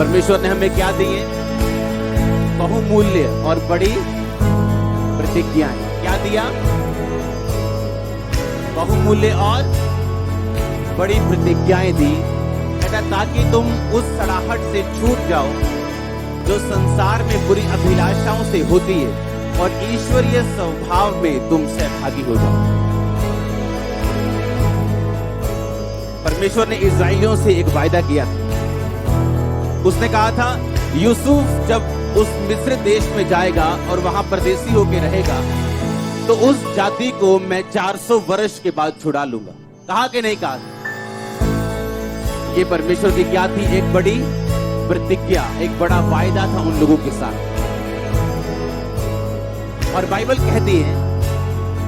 परमेश्वर ने हमें क्या दिए? बहुमूल्य और बड़ी प्रतिज्ञाएं। क्या दिया? बहुमूल्य और बड़ी प्रतिज्ञाएं दी। कहता ताकि तुम उस सड़ाहट से छूट जाओ जो संसार में बुरी अभिलाषाओं से होती है और ईश्वरीय स्वभाव में तुम सहभागी हो जाओ। परमेश्वर ने इस्राएलियों से एक वायदा किया था। उसने कहा था यूसुफ जब उस मिस्र देश में जाएगा और वहां परदेसी होके रहेगा तो उस जाति को मैं 400 वर्ष के बाद छुड़ा लूंगा। कहा कि नहीं कहा? ये परमेश्वर की क्या थी? एक बड़ी प्रतिज्ञा, एक बड़ा वायदा था उन लोगों के साथ। और बाइबल कहती है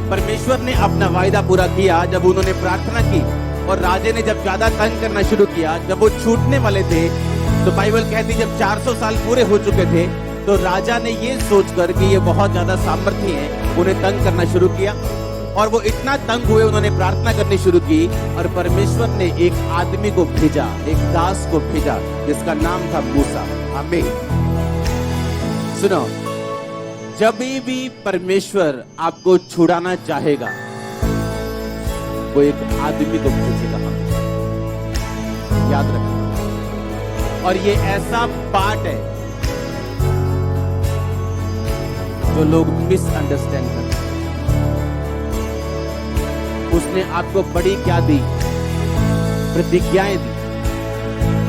परमेश्वर ने अपना वायदा पूरा किया जब उन्होंने प्रार्थना की और राजे ने जब ज्यादा तंग करना शुरू किया, जब वो छूटने वाले थे, तो बाइबल कहती जब 400 साल पूरे हो चुके थे तो राजा ने ये सोचकर कि ये बहुत ज्यादा सामर्थ्य हैं, उन्हें तंग करना शुरू किया। और वो इतना तंग हुए, उन्होंने प्रार्थना करनी शुरू की और परमेश्वर ने एक आदमी को भेजा, एक दास को भेजा जिसका नाम था मूसा। आमीन। सुनो, जब भी परमेश्वर आपको छुड़ाना चाहेगा वो एक आदमी को भेजेगा। याद रखना। और ये ऐसा पार्ट है जो लोग मिसअंडरस्टैंड करते हैं। उसने आपको बड़ी क्या दी? प्रतिज्ञाएं दी।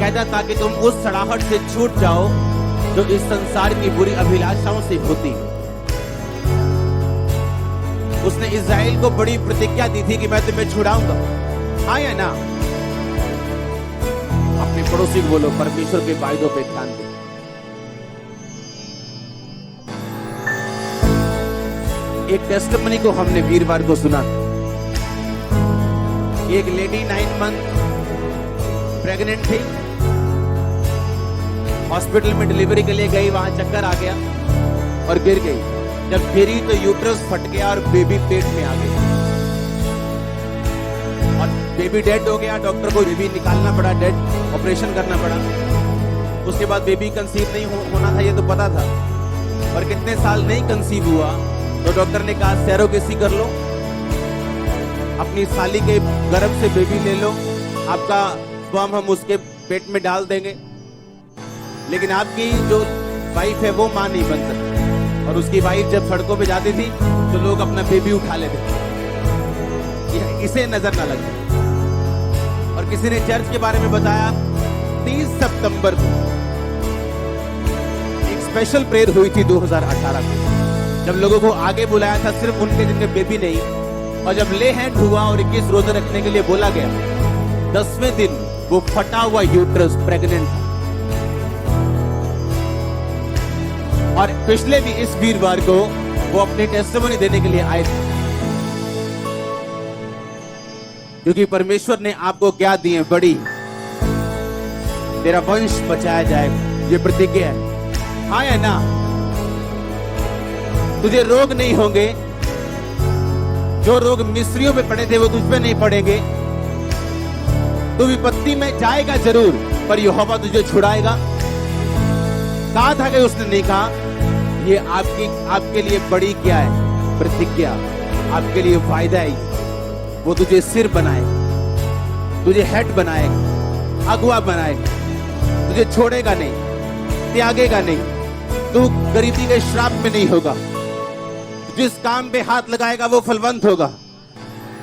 कहता ताकि तुम उस सड़ाहट से छूट जाओ जो इस संसार की बुरी अभिलाषाओं से होती है। उसने इस्राएल को बड़ी प्रतिज्ञा दी थी कि मैं तुम्हें छुड़ाऊंगा। हाँ या ना? अपने पड़ोसी को बोलो परमेश्वर के वायदों पे ध्यान दे। एक टेस्टिमनी को हमने वीरवार को सुना। एक लेडी 9 मंथ प्रेग्नेंट थी, हॉस्पिटल में डिलीवरी के लिए गई, वहां चक्कर आ गया और गिर गई। जब गिरी तो यूट्रस फट गया और बेबी पेट में आ गई और बेबी डेड हो गया। डॉक्टर को बेबी निकालना पड़ा, डेड ऑपरेशन करना पड़ा। उसके बाद बेबी कंसीव नहीं होना था, ये तो पता था। और कितने साल नहीं कंसीव हुआ तो डॉक्टर ने कहा सैरोगेसी कर लो, अपनी साली के गर्भ से बेबी ले लो, आपका स्पर्म हम उसके पेट में डाल देंगे। लेकिन आपकी जो वाइफ है वो मां नहीं बन सकती। और उसकी वाइफ जब सड़कों पे जाती थी तो लोग अपना बेबी उठा लेते थे, इसे नजर ना लगे। और किसी ने चर्च के बारे में बताया 30 सितंबर को एक स्पेशल प्रेयर हुई थी 2018 में, जब लोगों को आगे बुलाया था, सिर्फ उनके जिनके बेबी नहीं। और जब ले हैंड हुआ और 21 रोजे रखने के लिए बोला गया, 10वें दिन वो फटा हुआ यूट्रस प्रेग्नेंट था। और पिछले भी इस वीरवार को वो अपनी टेस्टिमनी देने के लिए आए थे। क्योंकि परमेश्वर ने आपको क्या दिए? बड़ी, तेरा वंश बचाया जाएगा, ये प्रतिज्ञा है। हाँ या ना? तुझे रोग नहीं होंगे, जो रोग मिस्रियों पे पड़े थे वो तुझ पे नहीं पड़ेंगे। तू विपत्ति में जाएगा जरूर पर यहोवा तुझे छुड़ाएगा। कहा था कि उसने नहीं कहा? ये आपके लिए बड़ी क्या है? प्रतिज्ञा, आपके लिए फायदा है। वो तुझे सिर बनाए, तुझे हेड बनाए, अगुआ बनाए, तुझे छोड़ेगा नहीं, त्यागेगा नहीं। तू गरीबी के श्राप में नहीं होगा, जिस काम पे हाथ लगाएगा वो फलवंत होगा।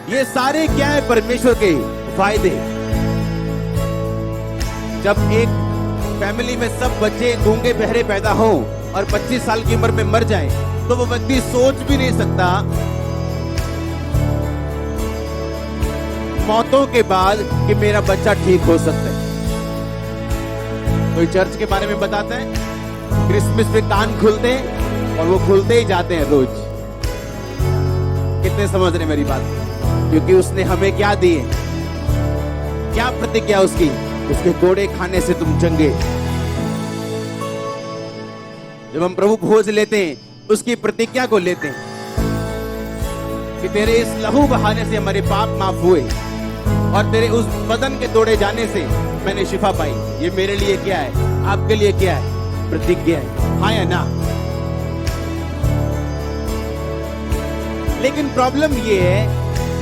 ये सारे क्या है? परमेश्वर के फायदे। जब एक फैमिली में सब बच्चे गूंगे बहरे पैदा हों और 25 साल की उम्र में मर जाएं, तो वो व्यक्ति सोच भी नहीं सकता मौतों के बाद कि मेरा बच्चा ठीक हो सकता है। कोई चर्च के बारे में बताता है क्रिसमस पे कान खुलते हैं और वो खुलते ही जाते हैं रोज। कितने समझ रहे मेरी बात? क्योंकि उसने हमें क्या दिए? क्या प्रतिज्ञा उसकी? उसके कोड़े खाने से तुम चंगे। जब हम प्रभु भोज लेते हैं उसकी प्रतिज्ञा को लेते हैं कि तेरे इस लहू बहाने से हमारे पाप माफ हुए और तेरे उस बदन के तोड़े जाने से मैंने शिफा पाई। ये मेरे लिए क्या है? आपके लिए क्या है? प्रतिज्ञा है, हाँ या ना? लेकिन प्रॉब्लम ये है,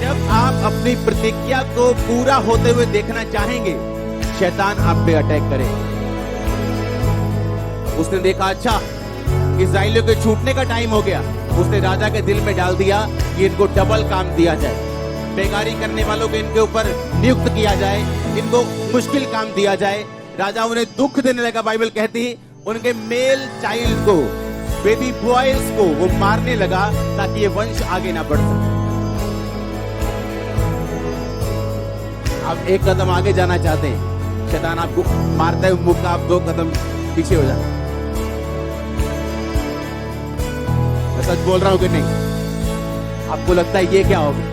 जब आप अपनी प्रतिज्ञा को पूरा होते हुए देखना चाहेंगे, शैतान आप पे अटैक करेगा। उसने देखा अच्छा इस्राएलियों के छूटने का टाइम हो गया, उसने राजा के दिल में डाल दिया कि इनको डबल काम दिया जाए, बेगारी करने वालों को इनके ऊपर नियुक्त किया जाए, इनको मुश्किल काम दिया जाए। राजा उन्हें दुख देने लगा। बाइबल कहती है उनके मेल चाइल्ड को, बेबी बॉयज को वो मारने लगा ताकि ये वंश आगे ना बढ़ सके। आप एक कदम आगे जाना चाहते हैं, शैतान आपको मारता है मुक्का, आप 2 कदम पीछे हो जाते। मैं सच बोल रहा हूं कि नहीं? आपको लगता है ये क्या होगा?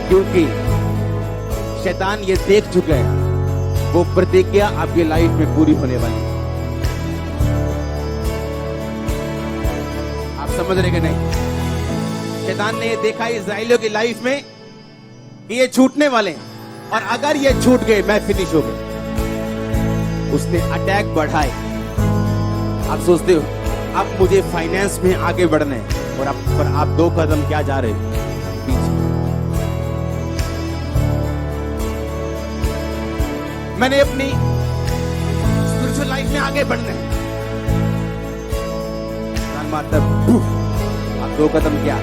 क्योंकि शैतान ये देख चुका है वो प्रतिज्ञा आपकी लाइफ में पूरी होने वाली है। आप समझ रहे कि नहीं? शैतान ने ये देखा इस्राएलियों की लाइफ में कि ये छूटने वाले हैं और अगर ये छूट गए मैं फिनिश हो गया। उसने अटैक बढ़ाए। आप सोचते हो अब मुझे फाइनेंस में आगे बढ़ना है और आप 2 कदम क्या जा रहे हो पीछे। मैंने अपनी स्पिरिचुअल लाइफ में आगे बढ़ना है, आप 2 कदम क्या,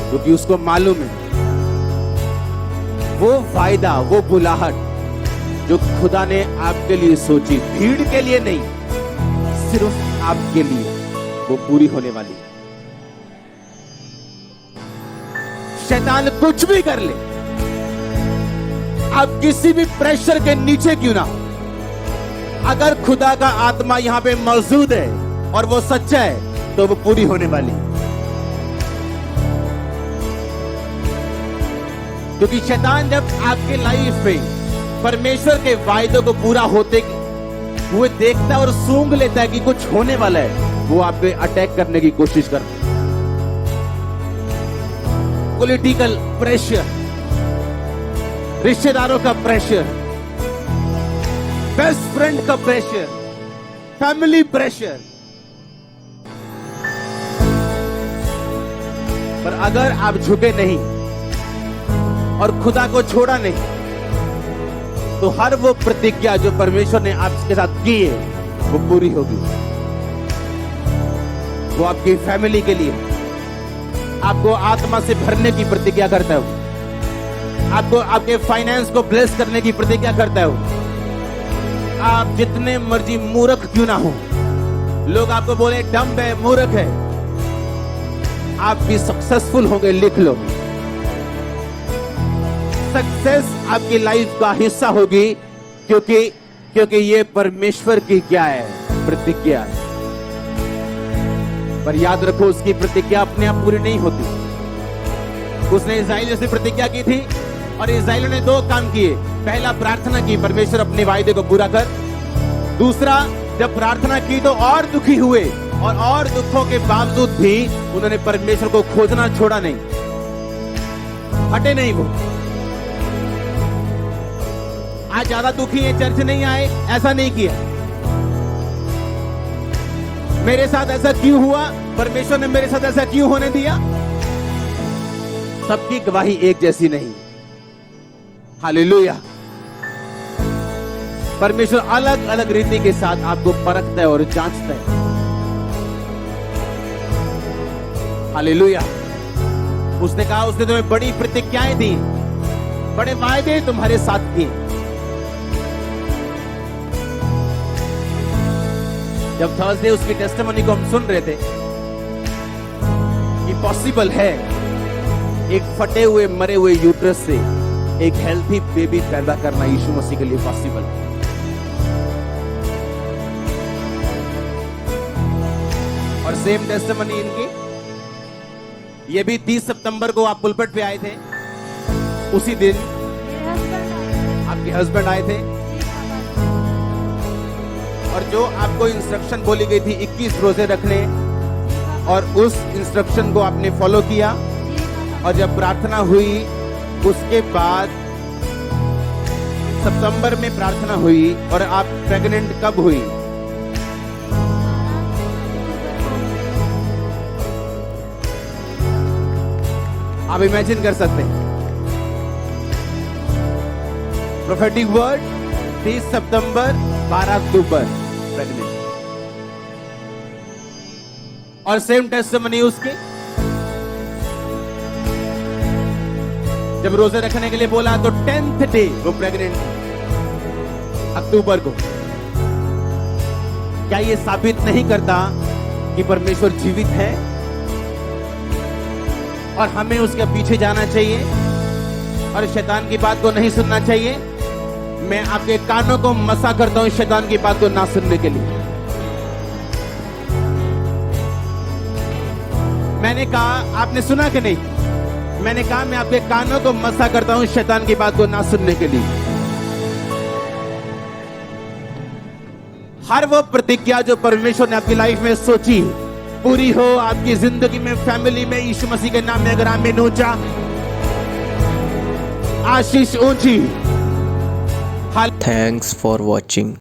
क्योंकि उसको मालूम है वो वायदा, वो बुलाहट जो खुदा ने आपके लिए सोची, भीड़ के लिए नहीं, सिर्फ आपके लिए, वो पूरी होने वाली है। शैतान कुछ भी कर ले, आप किसी भी प्रेशर के नीचे क्यों ना हो, अगर खुदा का आत्मा यहां पे मौजूद है और वो सच्चा है तो वो पूरी होने वाली है। क्योंकि शैतान जब आपके लाइफ में परमेश्वर के वायदों को पूरा होते हुए देखता है और सूंघ लेता है कि कुछ होने वाला है, वो आप पे अटैक करने की कोशिश करता है। पॉलिटिकल प्रेशर, रिश्तेदारों का प्रेशर, बेस्ट फ्रेंड का प्रेशर, फैमिली प्रेशर, पर अगर आप झुके नहीं और खुदा को छोड़ा नहीं तो हर वो प्रतिज्ञा जो परमेश्वर ने आपके साथ की है वो पूरी होगी। वो आपकी फैमिली के लिए आपको आत्मा से भरने की प्रतिज्ञा करता है, आपको आपके फाइनेंस को ब्लेस करने की प्रतिज्ञा करता है। आप जितने मर्जी मूर्ख क्यों ना हो, लोग आपको बोले डम्ब है, मूर्ख है, आप भी सक्सेसफुल होंगे। लिख लो, सक्सेस आपकी लाइफ का हिस्सा होगी, क्योंकि ये परमेश्वर की क्या है, प्रतिज्ञा है। पर याद रखो उसकी प्रतिज्ञा अपने आप पूरी नहीं होती। उसने इस्राएलियों से प्रतिज्ञा की थी और इस्राएलियों ने 2 काम किए। पहला, प्रार्थना की, परमेश्वर अपने वायदे को पूरा कर। दूसरा, जब प्रार्थना की तो और दुखी हुए और दुखों के बावजूद भी उन्होंने परमेश्वर को खोजना छोड़ा नहीं, हटे नहीं। वो आज ज्यादा दुखी है, चर्च नहीं आए, ऐसा नहीं किया। मेरे साथ ऐसा क्यों हुआ, परमेश्वर ने मेरे साथ ऐसा क्यों होने दिया? सबकी गवाही एक जैसी नहीं। हालेलुया। परमेश्वर अलग अलग रीति के साथ आपको परखता है और जांचता है। हालेलुया। उसने कहा उसने तुम्हें बड़ी प्रतिज्ञाएं दी, बड़े वायदे तुम्हारे साथ किए। जब थर्सडे उसकी टेस्टिमनी को हम सुन रहे थे कि पॉसिबल है एक फटे हुए मरे हुए यूट्रस से एक हेल्थी बेबी पैदा करना, यीशु मसीह के लिए पॉसिबल है। और सेम टेस्टिमनी इनकी, ये भी 30 सितंबर को आप पुलपट पे आए थे, उसी दिन आपके हस्बैंड आए थे और जो आपको इंस्ट्रक्शन बोली गई थी 21 रोजे रखने, और उस इंस्ट्रक्शन को आपने फॉलो किया। और जब प्रार्थना हुई उसके बाद सितंबर में प्रार्थना हुई और आप प्रेग्नेंट कब हुई? आप इमेजिन कर सकते हैं। प्रोफेटिक वर्ड 30 सितंबर 12 अक्टूबर प्रेग्नेंट। और सेम टेस्टिमनी उसके जब रोजे रखने के लिए बोला तो 10th डे वो प्रेग्नेंट थी, अक्टूबर को। क्या ये साबित नहीं करता कि परमेश्वर जीवित है और हमें उसके पीछे जाना चाहिए और शैतान की बात को नहीं सुनना चाहिए? मैं आपके कानों को मसा करता हूं शैतान की बात को ना सुनने के लिए। मैंने कहा, आपने सुना कि नहीं? मैंने कहा मैं आपके कानों को मसा करता हूं शैतान की बात को ना सुनने के लिए। हर वो प्रतिज्ञा जो परमेश्वर ने आपकी लाइफ में सोची पूरी हो आपकी जिंदगी में, फैमिली में, यीशु मसीह के नाम में अगर आमीन ऊंचा, आशीष ऊंची। Thanks for watching.